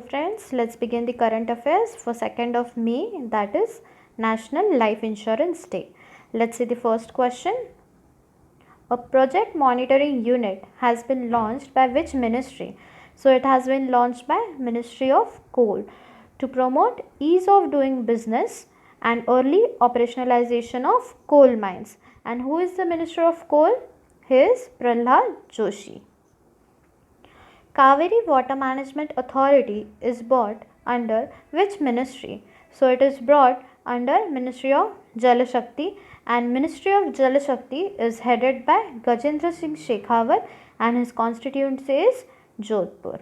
Friends, let's begin the current affairs for 2nd of May, that is National Life Insurance Day. Let's see the first question. A project monitoring unit has been launched by which ministry? So it has been launched by Ministry of Coal to promote ease of doing business and early operationalization of coal mines. And who is the Minister of Coal? He is Prahlad Joshi. Kaveri Water Management Authority is brought under which ministry? So it is brought under Ministry of Jal Shakti, and Ministry of Jal Shakti is headed by Gajendra Singh Shekhawat and his constituency is Jodhpur.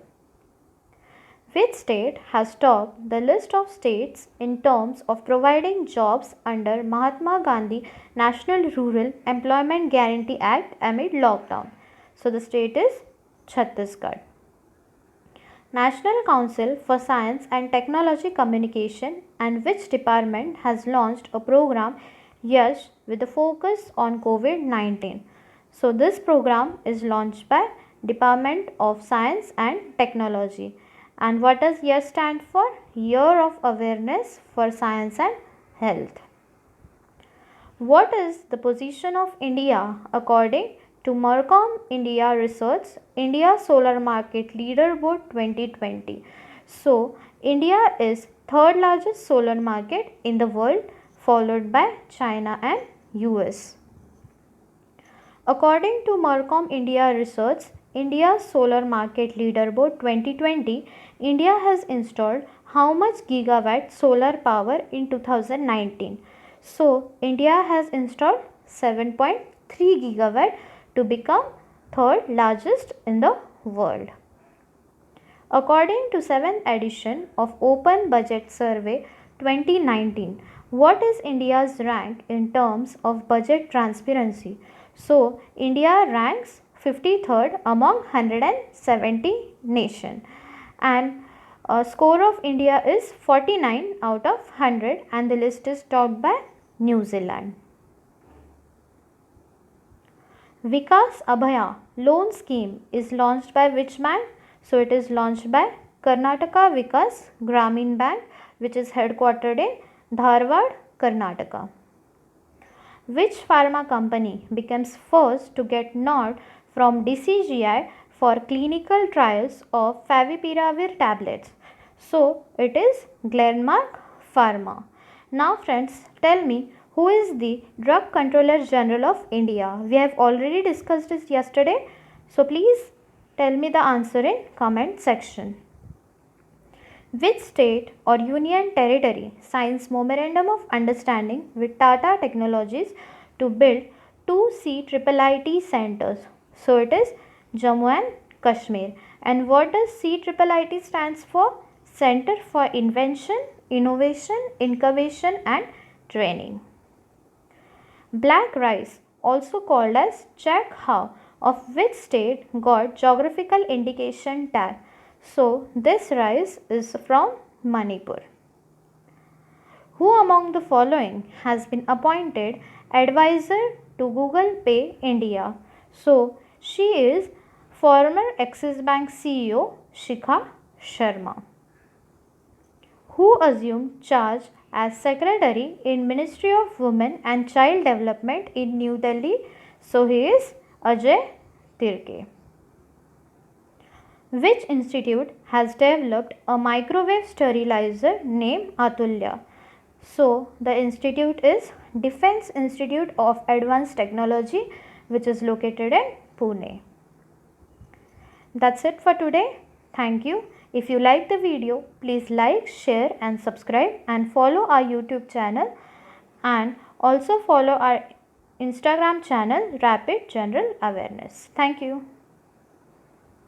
Which state has topped the list of states in terms of providing jobs under Mahatma Gandhi National Rural Employment Guarantee Act amid lockdown? So the state is Chhattisgarh. National Council for Science and Technology Communication and which department has launched a program YASH with a focus on COVID-19. So this program is launched by Department of Science and Technology. And what does YASH stand for? Year of Awareness for Science and Health. What is the position of India according to Mercom India Research India Solar Market Leaderboard 2020. So India is third largest solar market in the world, followed by China and US. According to Mercom India Research India Solar Market Leaderboard 2020, India has installed how much gigawatt solar power in 2019? So India has installed 7.3 gigawatt to become third largest in the world. According to 7th edition of Open Budget Survey 2019, what is India's rank in terms of budget transparency? So India ranks 53rd among 170 nations, and score of India is 49 out of 100, and the list is topped by New Zealand. Vikas Abhaya loan scheme is launched by which bank? So it is launched by Karnataka Vikas Gramin Bank, which is headquartered in Dharwad, Karnataka. Which pharma company becomes first to get nod from DCGI for clinical trials of Favipiravir tablets? So it is Glenmark Pharma. Now friends, tell me, who is the Drug Controller General of India? We have already discussed this yesterday. So please tell me the answer in comment section. Which state or union territory signs Memorandum of Understanding with Tata Technologies to build 2 CIIIT centers? So it is Jammu and Kashmir. And what does CIIIT stands for? Center for Invention, Innovation, Incubation and Training. Black rice, also called as Chakha, of which state got geographical indication tag? So this rice is from Manipur. Who among the following has been appointed advisor to Google Pay India? So she is former Axis Bank CEO Shikha Sharma. Who assumed charge as Secretary in Ministry of Women and Child Development in New Delhi? So he is Ajay Tirke. Which institute has developed a microwave sterilizer named Atulya? So the institute is Defense Institute of Advanced Technology, which is located in Pune. That's it for today. Thank you. If you like the video, please like, share and subscribe, and follow our YouTube channel, and also follow our Instagram channel Rapid General Awareness. Thank you.